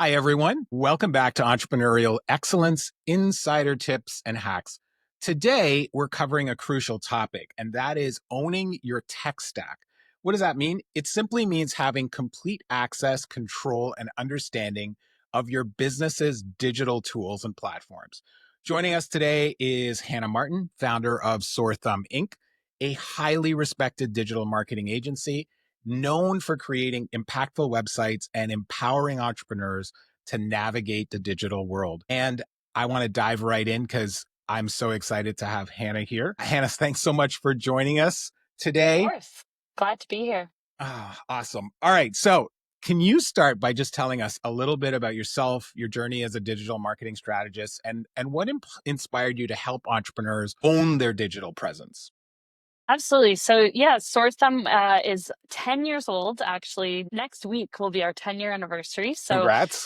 Hi, everyone. Welcome back to Entrepreneurial Excellence, Insider Tips and Hacks. Today, we're covering a crucial topic, and that is owning your tech stack. What does that mean? It simply means having complete access, control, and understanding of your business's digital tools and platforms. Joining us today is Hannah Martin, founder of Sore Thumb Inc., a highly respected digital marketing agency known for creating impactful websites and empowering entrepreneurs to navigate the digital world. And I want to dive right in because I'm so excited to have Hannah here. Hannah, thanks so much for joining us today. Of course. Glad to be here. Awesome. All right. So, can you start by just telling us a little bit about yourself, your journey as a digital marketing strategist, and what inspired you to help entrepreneurs own their digital presence? Absolutely. So yeah, Sore Thumb is 10 years old. Actually, next week will be our 10-year anniversary. So Congrats.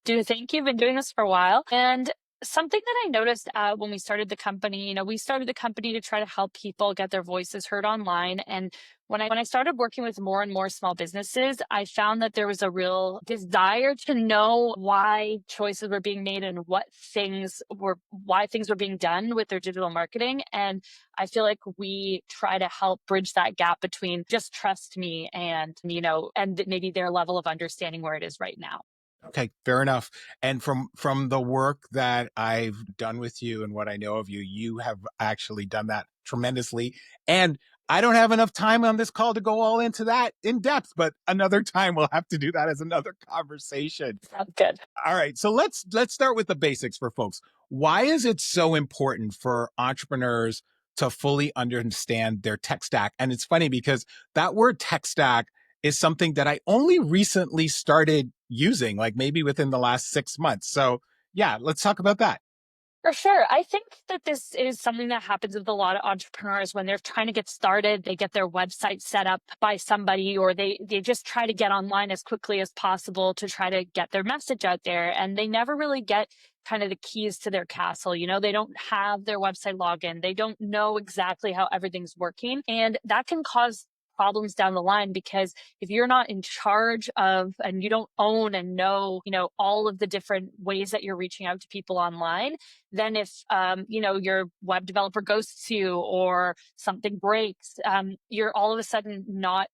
thank you. Been doing this for a while. And something that I noticed when we started the company, we started the company to try to help people get their voices heard online. And when I started working with more and more small businesses, I found that there was a real desire to know why choices were being made and why things were being done with their digital marketing. And I feel like we try to help bridge that gap between just trust me and maybe their level of understanding where it is right now. Okay, fair enough. And from the work that I've done with you and what I know of you, you have actually done that tremendously. And I don't have enough time on this call to go all into that in depth, but another time we'll have to do that as another conversation. Sounds good. All right, so let's start with the basics for folks. Why is it so important for entrepreneurs to fully understand their tech stack? And it's funny because that word tech stack is something that I only recently started using, like maybe within the last 6 months. So yeah, let's talk about that. For sure. I think that this is something that happens with a lot of entrepreneurs when they're trying to get started. They get their website set up by somebody, or they just try to get online as quickly as possible to try to get their message out there. And they never really get kind of the keys to their castle. They don't have their website login. They don't know exactly how everything's working. And that can cause problems down the line, because if you're not in charge of and you don't own and know all of the different ways that you're reaching out to people online, then if your web developer ghosts you or something breaks, you're all of a sudden not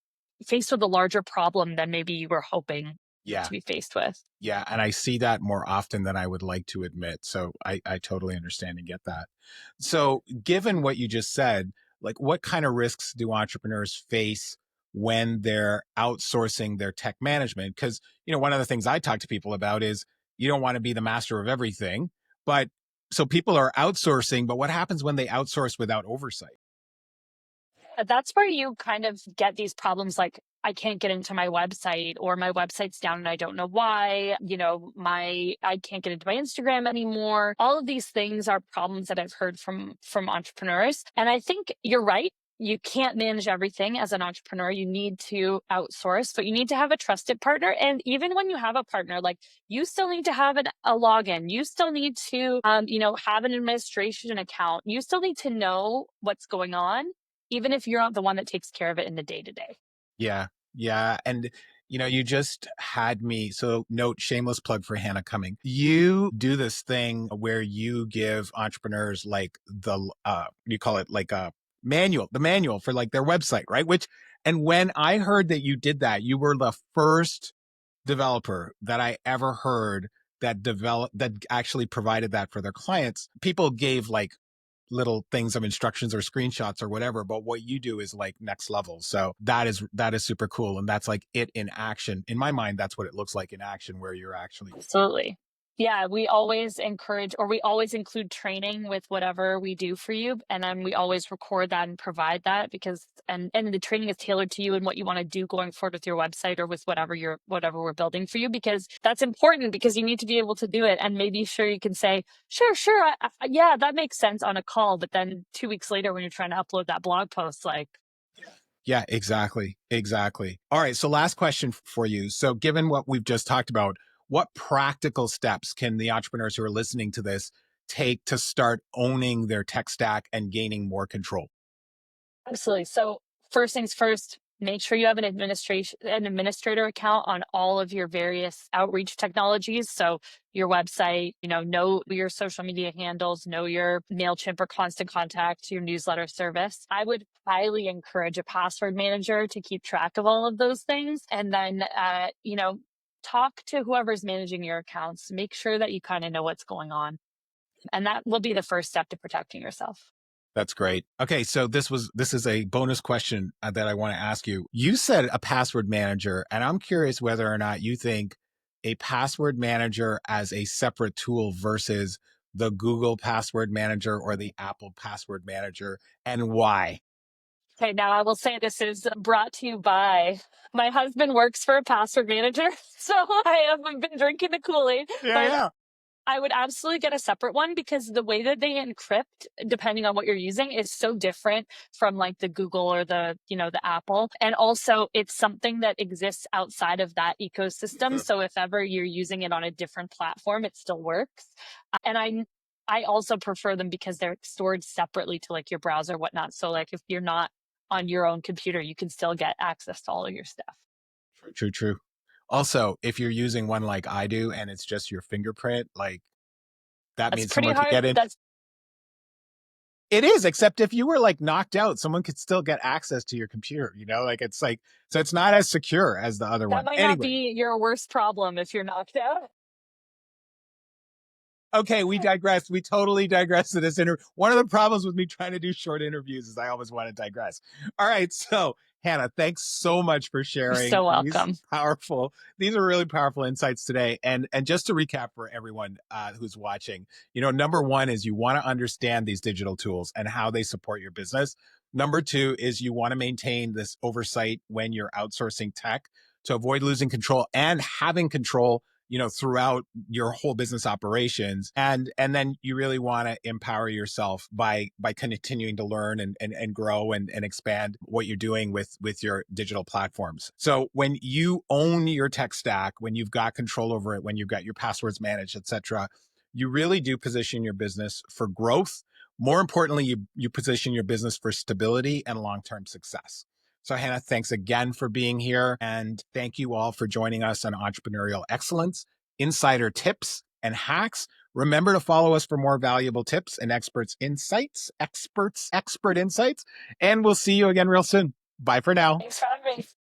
faced with a larger problem than maybe you were hoping Yeah. to be faced with. Yeah. And I see that more often than I would like to admit. So I totally understand and get that. So, given what you just said, like what kind of risks do entrepreneurs face when they're outsourcing their tech management? Because, one of the things I talk to people about is you don't want to be the master of everything. But so people are outsourcing, but what happens when they outsource without oversight? That's where you kind of get these problems like, I can't get into my website, or my website's down and I don't know why. I can't get into my Instagram anymore. All of these things are problems that I've heard from entrepreneurs. And I think you're right. You can't manage everything as an entrepreneur. You need to outsource, but you need to have a trusted partner. And even when you have a partner, like, you still need to have a login. You still need to, have an administration account. You still need to know what's going on, even if you're not the one that takes care of it in the day to day. Yeah. Yeah. And, you just had me. So, note, shameless plug for Hannah coming. You do this thing where you give entrepreneurs like you call it like the manual for like their website, right? And when I heard that you did that, you were the first developer that I ever heard that actually provided that for their clients. People gave like little things of instructions or screenshots or whatever, but what you do is like next level. So that is super cool. And that's like it in action. In my mind, that's what it looks like in action, where you're actually. Absolutely. Yeah, we always encourage, or we always include training with whatever we do for you. And then we always record that and provide that, because and the training is tailored to you and what you want to do going forward with your website or with whatever we're building for you, because that's important, because you need to be able to do it. And maybe sure, you can say, sure, yeah, that makes sense on a call. But then 2 weeks later, when you're trying to upload that blog post, like, Yeah, exactly. Exactly. All right. So last question for you. So given what we've just talked about, what practical steps can the entrepreneurs who are listening to this take to start owning their tech stack and gaining more control? absolutely. So first things first, Make sure you have an administrator account on all of your various outreach technologies. So your website, know your social media handles, know your MailChimp or Constant Contact, your newsletter service. I would highly encourage a password manager to keep track of all of those things. And then, talk to whoever's managing your accounts. Make sure that you kind of know what's going on. And that will be the first step to protecting yourself. That's great. Okay, so this is a bonus question that I want to ask you. You said a password manager, and I'm curious whether or not you think a password manager as a separate tool versus the Google password manager or the Apple password manager, and why? Okay, now I will say this is brought to you by my husband works for a password manager, so I haven't been drinking the Kool-Aid, Yeah, but yeah. I would absolutely get a separate one because the way that they encrypt, depending on what you're using, is so different from like the Google or the Apple. And also it's something that exists outside of that ecosystem. So if ever you're using it on a different platform, it still works. And I also prefer them because they're stored separately to like your browser, whatnot. So like if you're not on your own computer, you can still get access to all of your stuff. True, true, true. Also, if you're using one like I do and it's just your fingerprint, like that That's means pretty someone could hard. get in. That's It is, except if you were like knocked out, someone could still get access to your computer, like, so it's not as secure as the other that one. might not Anyway, be your worst problem if you're knocked out. okay, we digress. We totally digress to this interview. One of the problems with me trying to do short interviews is I always want to digress. All right, so Hannah, thanks so much for You're sharing so welcome. these are really powerful insights today. And just to recap for everyone who's watching, number one is you want to understand these digital tools and how they support your business. Number two is you want to maintain this oversight when you're outsourcing tech to avoid losing control and having control throughout your whole business operations. And then you really want to empower yourself by continuing to learn and grow and expand what you're doing with your digital platforms. So when you own your tech stack, when you've got control over it, when you've got your passwords managed, etc., you really do position your business for growth. More importantly, you position your business for stability and long-term success. So, Hannah, thanks again for being here. And thank you all for joining us on Entrepreneurial Excellence, Insider Tips and Hacks. Remember to follow us for more valuable tips and expert insights. And we'll see you again real soon. Bye for now. Thanks for having me.